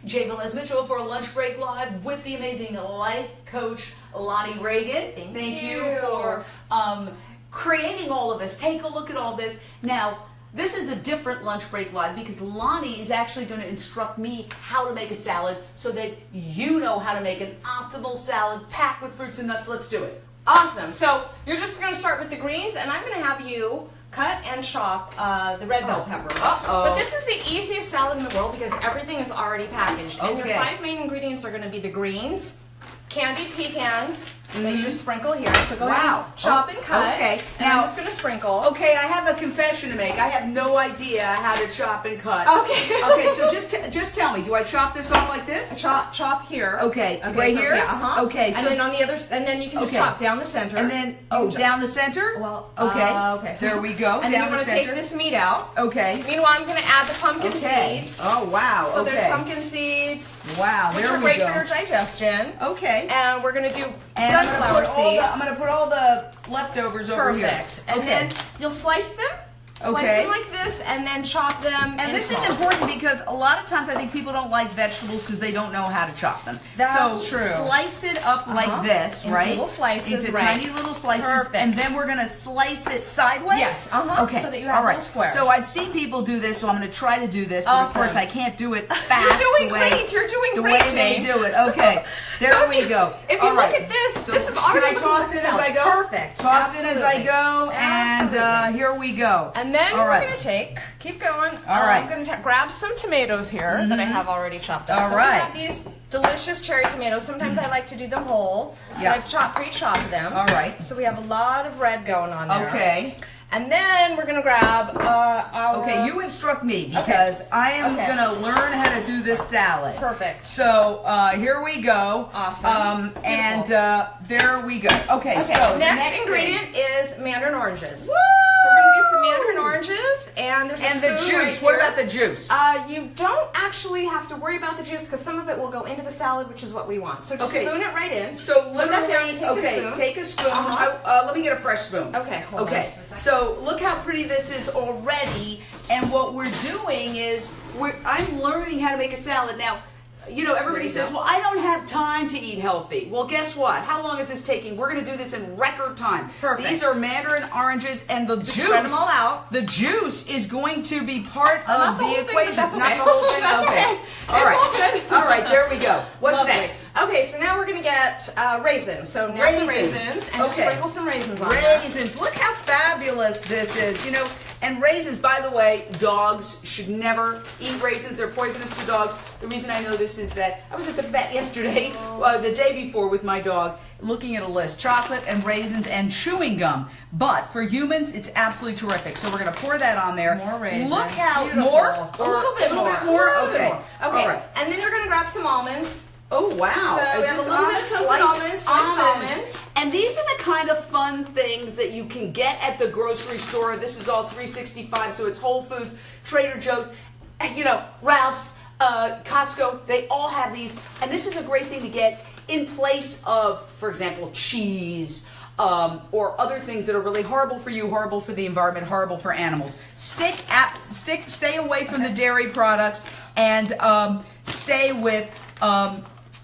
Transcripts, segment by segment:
Velez-Mitchell for Lunch Break Live with the amazing life coach Lonnie Reagan. Thank you for creating all of this. Take a look at all this. Now, this is a different Lunch Break Live because Lonnie is actually going to instruct me how to make a salad so that you know how to make an optimal salad packed with fruits and nuts. Let's do it. Awesome. So you're just going to start with the greens, and I'm going to have you cut and chop the red bell pepper. But this is the easiest salad in the world because everything is already packaged. And your 5 main ingredients are going to be the greens, candied pecans, that you just sprinkle here. So go ahead and chop and cut. Okay. Now I'm just going to sprinkle. Okay, I have a confession to make. I have no idea how to chop and cut. Okay. Okay, so just tell me, do I chop this off like this? Chop here. Okay, right here? Yeah, Okay, so and then on the other, and then you can just chop down the center. And then, down the center? Well, okay. There we go. And then you want to take this meat out. Okay. Meanwhile, I'm going to add the pumpkin seeds. Oh, wow. So there's pumpkin seeds. Wow, which are great for your digestion. Okay. And we're going to do sunflower seeds. I'm going to put all the leftovers over here. Perfect. And then you'll slice them. Slice them like this and then chop them. And this is important because a lot of times I think people don't like vegetables because they don't know how to chop them. That's true. Slice it up like this, right? Little slices, into tiny little slices. And then we're going to slice it sideways? Yes. Okay. So that you have little squares. So I've seen people do this, so I'm going to try to do this. But of course I can't do it fast. You're doing great. You're doing great. The way they do it. Okay. There we go. If you look at this, this is already toss it as I go? Perfect. Toss it as I go. And here we go. And then we're going to keep going. All right. I'm going to grab some tomatoes here that I have already chopped up. All right. We have these delicious cherry tomatoes. Sometimes I like to do them whole. Yeah. I've pre-chopped them. All right. So we have a lot of red going on there. Okay. And then we're going to grab our... Okay, you instruct me because I am going to learn how to do this salad. Perfect. So here we go. Awesome. And there we go. Okay, so the next ingredient is mandarin oranges. Woo! So we're going to do some mandarin oranges, and there's the juice. What about the juice? You don't actually have to worry about the juice because some of it will go into the salad, which is what we want. So just spoon it right in. So literally, take a spoon. Let me get a fresh spoon. Okay, hold on. So look how pretty this is already. And what we're doing is I'm learning how to make a salad now. You know, everybody says, well, I don't have time to eat healthy. Well, guess what? How long is this taking? We're going to do this in record time. Perfect. These are mandarin oranges, and the juice. Spread them all out. The juice is going to be part of the equation. Not the whole thing. Okay. All right. All good. All right. There we go. What's next? Okay, so now we're going to get raisins. So now the raisins, and just sprinkle some raisins on there. Raisins. Look how fabulous this is. You know. And raisins, by the way, dogs should never eat raisins. They're poisonous to dogs. The reason I know this is that I was at the vet yesterday, the day before with my dog, looking at a list. Chocolate and raisins and chewing gum. But for humans, it's absolutely terrific. So we're going to pour that on there. More raisins. Look how more? A little bit more? Okay. Okay. All right. And then you're going to grab some almonds. Oh, wow. So we have a little bit of toasted sliced almonds. And these are the kind of fun things that you can get at the grocery store. This is all 365, so it's Whole Foods, Trader Joe's, you know, Ralph's, Costco. They all have these. And this is a great thing to get in place of, for example, cheese, or other things that are really horrible for you, horrible for the environment, horrible for animals. Stay away from the dairy products and stay with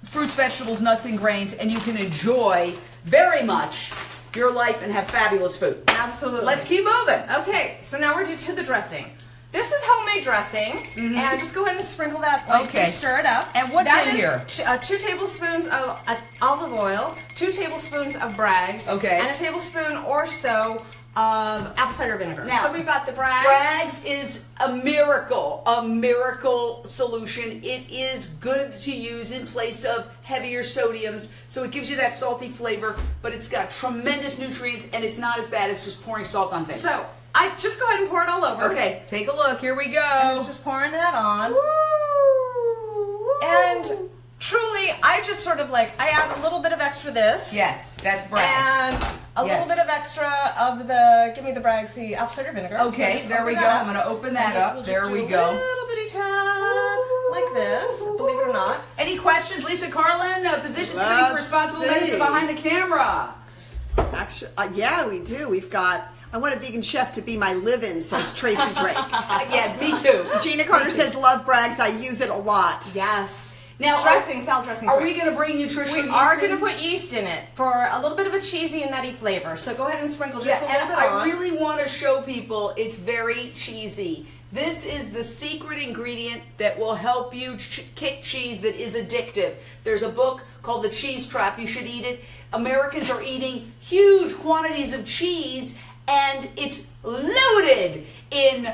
fruits, vegetables, nuts, and grains, and you can enjoy very much your life and have fabulous food. Absolutely. Let's keep moving. Okay, so now we're to the dressing. This is homemade dressing, and just go ahead and sprinkle that, just stir it up. And what's in here? 2 tablespoons of olive oil, 2 tablespoons of Bragg's, and a tablespoon or so of apple cider vinegar. Now, so we've got the Bragg's. Bragg's is a miracle solution. It is good to use in place of heavier sodiums, so it gives you that salty flavor, but it's got tremendous nutrients, and it's not as bad as just pouring salt on things. So I just go ahead and pour it all over. Okay, take a look. Here we go. And it's just pouring that on. Woo! And truly, I just sort of I add a little bit of extra this. Yes, that's Bragg's. And a little bit of extra of give me the Bragg's, the apple cider vinegar. Okay, so there we go. I'm going to open that up. There we go. A little bitty tad like this, believe it or not. Any questions? Lisa Carlin, Physicians Clinic for Responsible Medicine behind the camera. Actually, yeah, we do. We've got I want a vegan chef to be my live-in, says Tracy Drake. Yes, me too. Gina Carter says, love brags, I use it a lot. Yes. Now, salad dressing. Are we going to bring nutritional yeast? We are going to put yeast in it for a little bit of a cheesy and nutty flavor. So go ahead and sprinkle just a little bit on. I really want to show people it's very cheesy. This is the secret ingredient that will help you kick cheese that is addictive. There's a book called The Cheese Trap. You should eat it. Americans are eating huge quantities of cheese, and it's loaded in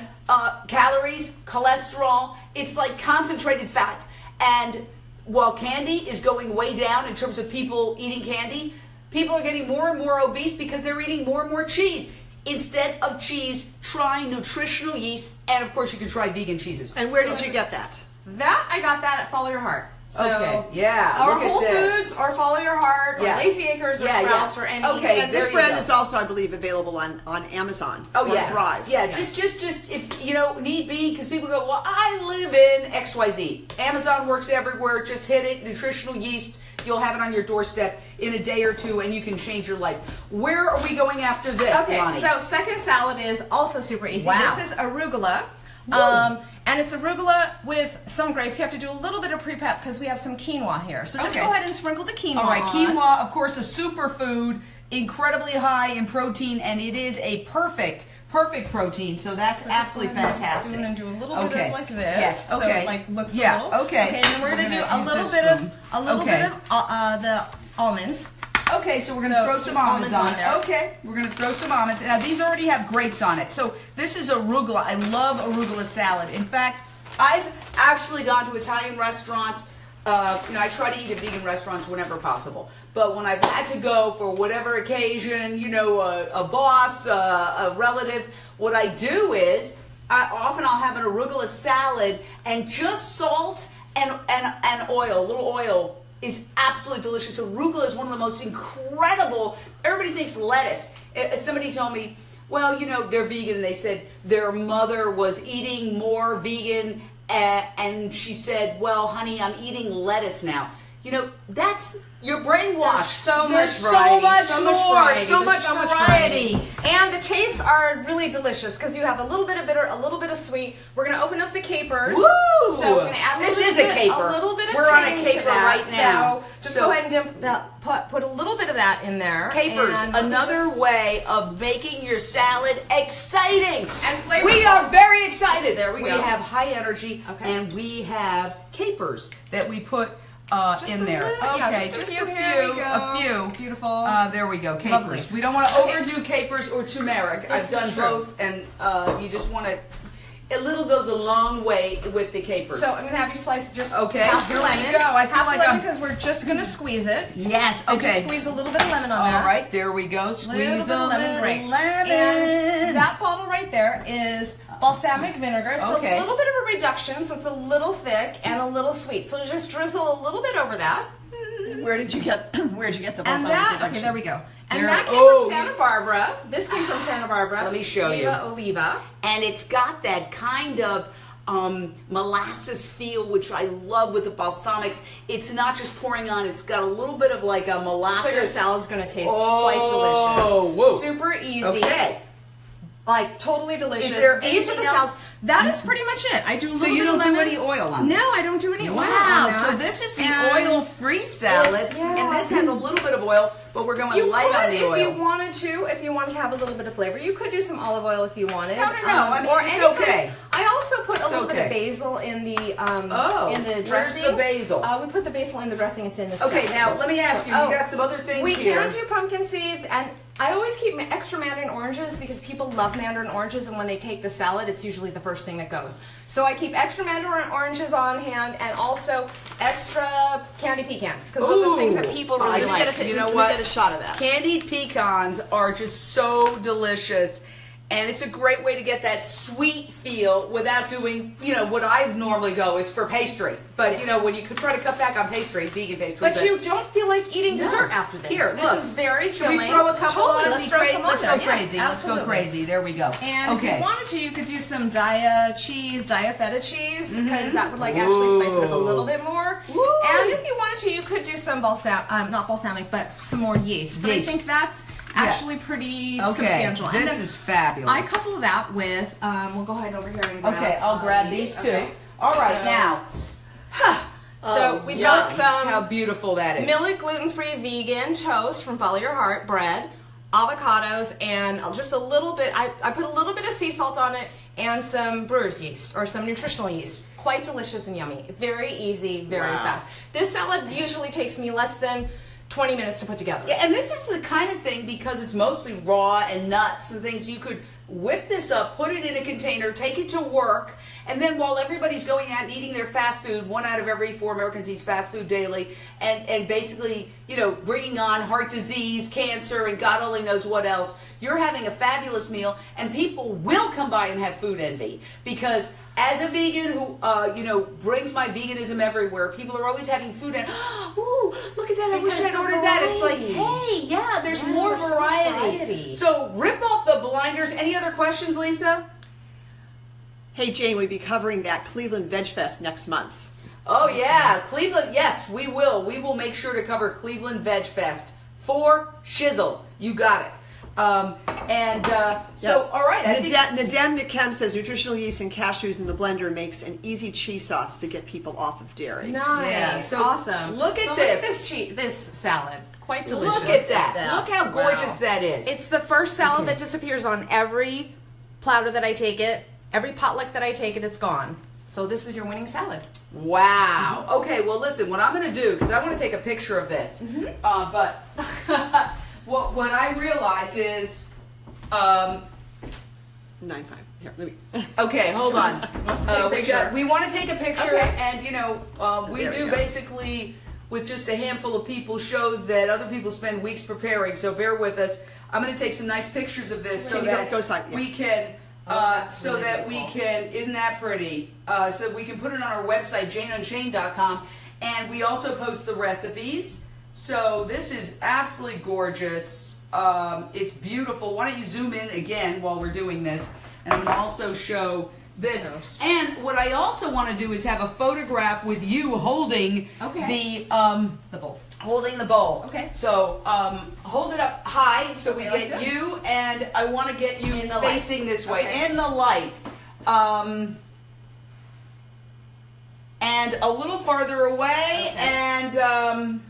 calories, cholesterol. It's like concentrated fat. And while candy is going way down in terms of people eating candy, people are getting more and more obese because they're eating more and more cheese. Instead of cheese, try nutritional yeast, and of course you can try vegan cheeses. And where did you get that? I got that at Follow Your Heart. So, okay, yeah. Or Whole Foods, or Follow Your Heart, or Lazy Acres, or Sprouts, or any. Okay, and this brand is also, I believe, available on Amazon. Oh, or Thrive. Yeah, just if need be, because people go, well, I live in XYZ. Amazon works everywhere. Just hit it. Nutritional yeast. You'll have it on your doorstep in a day or two, and you can change your life. Where are we going after this, Okay, Lonnie? so second salad is also super easy. Wow. This is arugula. And it's arugula with some grapes. You have to do a little bit of pre-prep because we have some quinoa here. So just go ahead and sprinkle the quinoa on. All right, quinoa, of course, a superfood, incredibly high in protein, and it is a perfect protein, so that's absolutely fantastic. I'm going to do a little bit of like this. Yes, okay. So it like looks a little. Okay. Okay, and then we're going to do a little bit of the almonds. Okay, so we're going to throw some almonds on there. Okay, we're going to throw some almonds. Now, these already have grapes on it. So this is arugula. I love arugula salad. In fact, I've actually gone to Italian restaurants. I try to eat at vegan restaurants whenever possible. But when I've had to go for whatever occasion, a boss, a relative, what I do is often I'll have an arugula salad and just salt and oil, a little oil, is absolutely delicious. Arugula is one of the most incredible. Everybody thinks lettuce. Somebody told me, well, they're vegan, and they said their mother was eating more vegan, and she said, well, honey, I'm eating lettuce now. That's your brainwash. There's so much variety. And the tastes are really delicious because you have a little bit of bitter, a little bit of sweet. We're going to open up the capers. Woo! So we're going to add a little bit of We're on a tang caper to that. right now. So just go ahead and put a little bit of that in there. Capers, another way of making your salad exciting. And flavorful. We are very excited. There we go. We have high energy, and we have capers that we put in there. Just a few. Beautiful. There we go. Capers. Lovely. We don't want to overdo capers or turmeric. I've done both, and you just want to. A little goes a long way with the capers. So I'm gonna have you slice just half the lemon. Here we go. I feel like lemon because we're just gonna squeeze it. Yes. Okay. Just squeeze a little bit of lemon on there. All right. There we go. Squeeze a little lemon. And that bottle right there is balsamic vinegar. It's a little bit of a reduction, so it's a little thick and a little sweet. So just drizzle a little bit over that. Where'd you get the balsamic reduction? Okay, there we go. And that came from Santa Barbara. This came from Santa Barbara. Let me show you. Oliva. And it's got that kind of molasses feel, which I love with the balsamics. It's not just pouring on, it's got a little bit of like a molasses. So your salad's going to taste quite delicious. Whoa. Super easy. Okay. Like totally delicious. Is there These are anything the else? salads. That is pretty much it. I do a little bit of lemon. So you don't do any oil on this? No, I don't do any oil on Wow, that. so this is the oil-free salad, and this has a little bit of oil, but we're going light on the oil. If you wanted to have a little bit of flavor, you could do some olive oil if you wanted. No. I mean, it's okay. I also put a little bit of basil in the dressing. Where's the basil? We put the basil in the dressing. It's in the Okay, now let me ask you. You got some other things here. We can do pumpkin seeds, and I always keep extra mandarin oranges because people love mandarin oranges, and when they take the salad, it's usually the first thing that goes. So I keep extra mandarin oranges on hand, and also extra candy pecans because those are things that people really like. You know what? Get a shot of that. Candied pecans are just so delicious. And it's a great way to get that sweet feel without doing, what I normally go is for pastry. But, when you could try to cut back on pastry, vegan pastry. But you don't feel like eating dessert after this. Here, this is very filling. Should we throw a couple on? Let's throw some on Let's there. go crazy. Yes, Let's go crazy. There we go. And if you wanted to, you could do some dia feta cheese, because that would actually spice it up a little bit more. And if you wanted to, you could do some not balsamic, but some more yeast. But I think that's actually pretty substantial. Okay, this is fabulous. I couple that with, we'll go ahead over here and grab Okay, I'll grab these two. Okay. All right, So- now. So we've got some How beautiful that is. millet gluten-free vegan toast from Follow Your Heart, bread, avocados, and just a little bit, I put a little bit of sea salt on it and some brewer's yeast or some nutritional yeast. Quite delicious and yummy. Very easy, very fast. This salad usually takes me less than 20 minutes to put together. Yeah, and this is the kind of thing, because it's mostly raw and nuts and things, you could whip this up, put it in a container, take it to work, and then while everybody's going out and eating their fast food, 1 out of every 4 Americans eats fast food daily, and basically, you know, bringing on heart disease, cancer, and God only knows what else, you're having a fabulous meal, and people will come by and have food envy. Because as a vegan who, you know, brings my veganism everywhere, people are always having food and, ooh, look at that, I wish I'd ordered that. It's like, hey, yeah, there's more variety. So rip off the blinders. Any other questions, Lisa? Hey, Jane, we'll be covering that Cleveland Veg Fest next month. Oh, yeah. Cleveland, yes, we will. We will make sure to cover Cleveland Veg Fest for shizzle. You got it. So, all right. Nadem Nikem says nutritional yeast and cashews in the blender makes an easy cheese sauce to get people off of dairy. Nice. Yeah, so awesome. Look at this salad. Quite delicious. Look at that. Look how gorgeous that is. It's the first salad that disappears on every platter that I take it. Every potluck that I take it, it's gone. So this is your winning salad. Wow. Okay, well, listen, what I'm going to do, because I want to take a picture of this, but what I realize is... 9.5. Here, let me... Okay, hold on. Let's take a picture. We want to take a picture, and, you know, we There we do go. basically, with just a handful of people, shows that other people spend weeks preparing, so bear with us. I'm going to take some nice pictures of this so Can you that go side? Yeah. we can... so really that we beautiful. can, isn't that pretty? So that we can put it on our website, janeunchained.com, and we also post the recipes. So this is absolutely gorgeous. It's beautiful. Why don't you zoom in again while we're doing this? And I'm going to also show this. Toast. And what I also want to do is have a photograph with you holding the bowl. Holding the bowl. Okay. So hold it up high so we like get this? you, and I want to get you In the facing this way, Okay. in the light. And a little farther away, and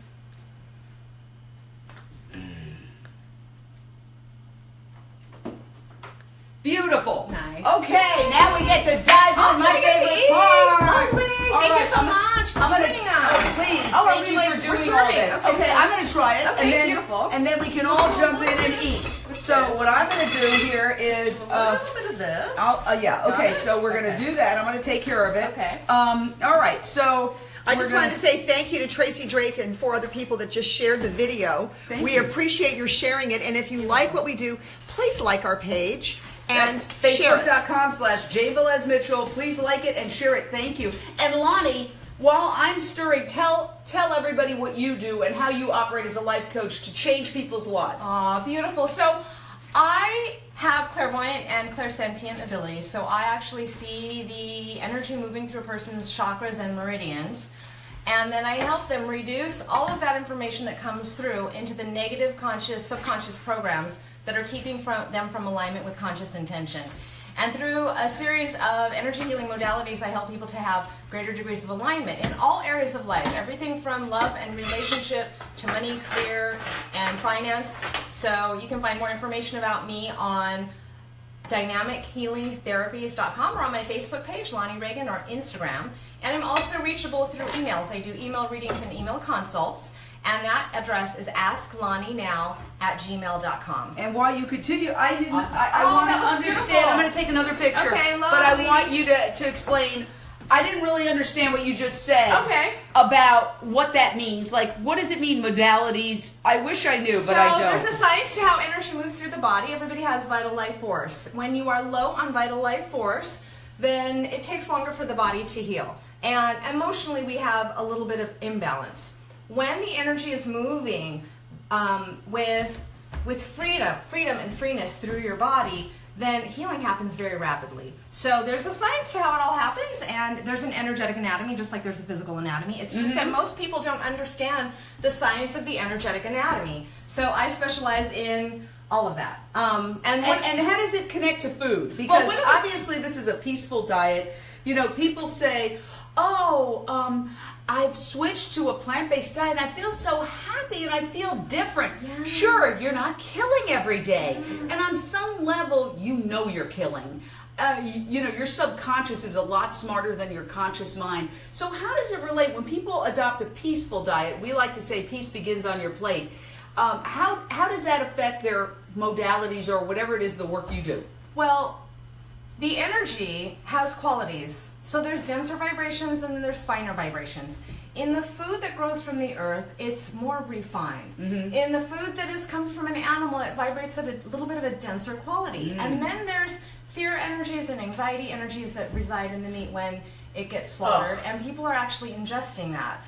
beautiful. Nice. Okay, now we get to dive in. Also, My we get to favorite eat. part. Lovely. All Thank you right, so much for joining us. Oh, please. Oh, are Thank we you like, for we're doing all serving. this. Okay, Okay, so- I'm going to try it, Okay, and then beautiful. and then we can all jump in and eat. So what I'm going to do here is A little bit of this. yeah, okay. So we're going to do that. I'm going to take care of it. Okay. All right. So I just wanted to say thank you to Tracy Drake and 4 other people that just shared the video. We appreciate your sharing it, and if you like what we do, please like our page. And share it. Facebook.com/JVelez-Mitchell. Please like it and share it. Thank you. And Lonnie, while I'm stirring, tell everybody what you do and how you operate as a life coach to change people's lives. Aw, beautiful. So I have clairvoyant and clairsentient abilities. So I actually see the energy moving through a person's chakras and meridians. And then I help them reduce all of that information that comes through into the negative conscious, subconscious programs that are keeping them from alignment with conscious intention. And through a series of energy healing modalities, I help people to have greater degrees of alignment in all areas of life, everything from love and relationship to money, career, and finance. So you can find more information about me on dynamichealingtherapies.com or on my Facebook page, Lonnie Reagan, or Instagram. And I'm also reachable through emails. I do email readings and email consults. And that address is asklonnienow@gmail.com. And while you continue, Awesome. I Oh, want that to was understand. beautiful. I'm going to take another picture. Okay, but I lovely. want you to explain. I didn't really understand what you just said. Okay. About what that means. Like, what does it mean, modalities? I wish I knew, but I don't. There's a science to how energy moves through the body. Everybody has vital life force. When you are low on vital life force, then it takes longer for the body to heal. And emotionally, we have a little bit of imbalance. When the energy is moving with freedom and freeness through your body, then healing happens very rapidly. So there's a science to how it all happens, and there's an energetic anatomy just like there's a physical anatomy. It's just that most people don't understand the science of the energetic anatomy. So I specialize in all of that. And how does it connect to food? Because obviously this is a peaceful diet. You know, people say, I've switched to a plant-based diet and I feel so happy and I feel different. Yes. Sure, you're not killing every day. Yes. And on some level, you know you're killing. You know, your subconscious is a lot smarter than your conscious mind. So how does it relate? When people adopt a peaceful diet, we like to say peace begins on your plate. How does that affect their modalities or whatever it is, the work you do? Well, the energy has qualities. So there's denser vibrations and then there's finer vibrations. In the food that grows from the earth, it's more refined. In the food that comes from an animal, it vibrates at a little bit of a denser quality. And then there's fear energies and anxiety energies that reside in the meat when it gets slaughtered, and people are actually ingesting that.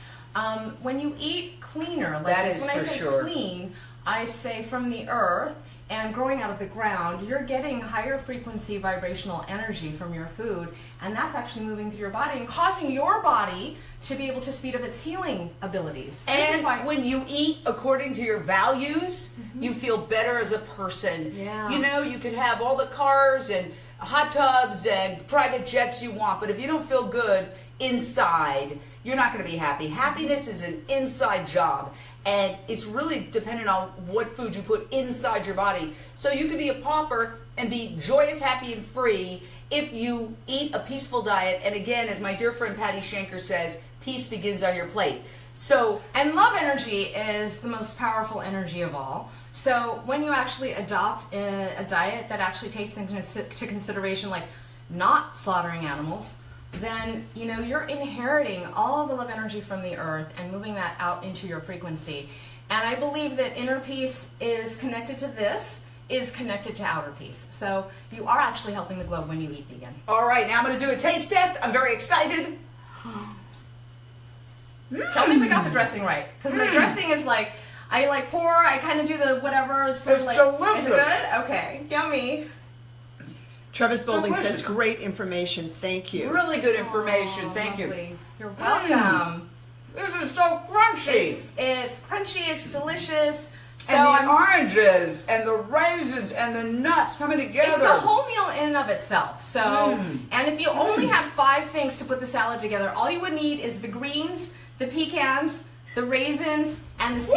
When you eat cleaner, like that this, is when I for say sure. clean, I say from the earth and growing out of the ground, you're getting higher frequency vibrational energy from your food, and that's actually moving through your body and causing your body to be able to speed up its healing abilities. And when you eat according to your values, you feel better as a person. Yeah. You know, you could have all the cars and hot tubs and private jets you want, but if you don't feel good inside, you're not going to be happy. Happiness is an inside job. And it's really dependent on what food you put inside your body. So you can be a pauper and be joyous, happy, and free if you eat a peaceful diet. And again, as my dear friend Patty Shanker says, peace begins on your plate. So, and love energy is the most powerful energy of all. So when you actually adopt a diet that actually takes into consideration like not slaughtering animals, then you know you're inheriting all the love energy from the earth and moving that out into your frequency. And I believe that inner peace is connected to this, is connected to outer peace. So you are actually helping the globe when you eat vegan. All right, now I'm going to do a taste test. I'm very excited. Tell me we got the dressing right, because the dressing is like I like pour, I kind of do the whatever. It's sort of like, delicious. Is it good? Okay, yummy. Travis Boulding Delicious. says, great information. Thank you. Really good information. Thank you. Lovely. You're welcome. This is so crunchy. It's crunchy, it's delicious. So And the oranges and the raisins and the nuts coming together. It's a whole meal in and of itself. So, and if you only had 5 things to put the salad together, all you would need is the greens, the pecans, the raisins, and the seeds.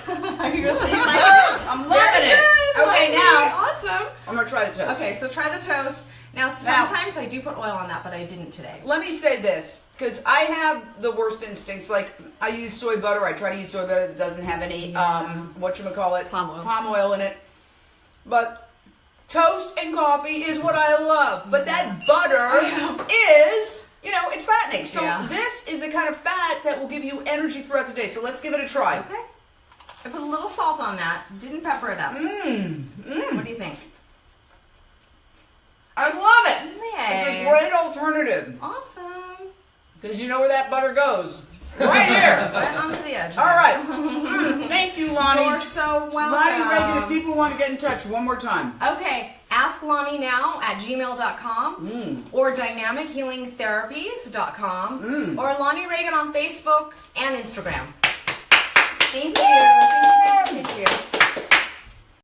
I really like it. I'm loving it. Okay, now Awesome. I'm gonna try the toast. Okay, so try the toast. Now, sometimes I do put oil on that, but I didn't today. Let me say this, because I have the worst instincts. Like, I use soy butter. I try to use soy butter that doesn't have any, whatchamacallit? Palm oil in it. But toast and coffee is what I love. But that butter is, you know, it's fattening. So this is a kind of fat that will give you energy throughout the day. So let's give it a try. Okay. I put a little salt on that. Didn't pepper it up. What do you think? I love it. Yay. It's a great alternative. Awesome. Because you know where that butter goes. Right here. Right onto the edge. All right. Thank you, Lonnie. You're so welcome. Lonnie Reagan, if people want to get in touch, one more time. Okay. Ask Lonnie now at gmail.com or dynamichealingtherapies.com or Lonnie Reagan on Facebook and Instagram. Thank you. Thank you. Thank you.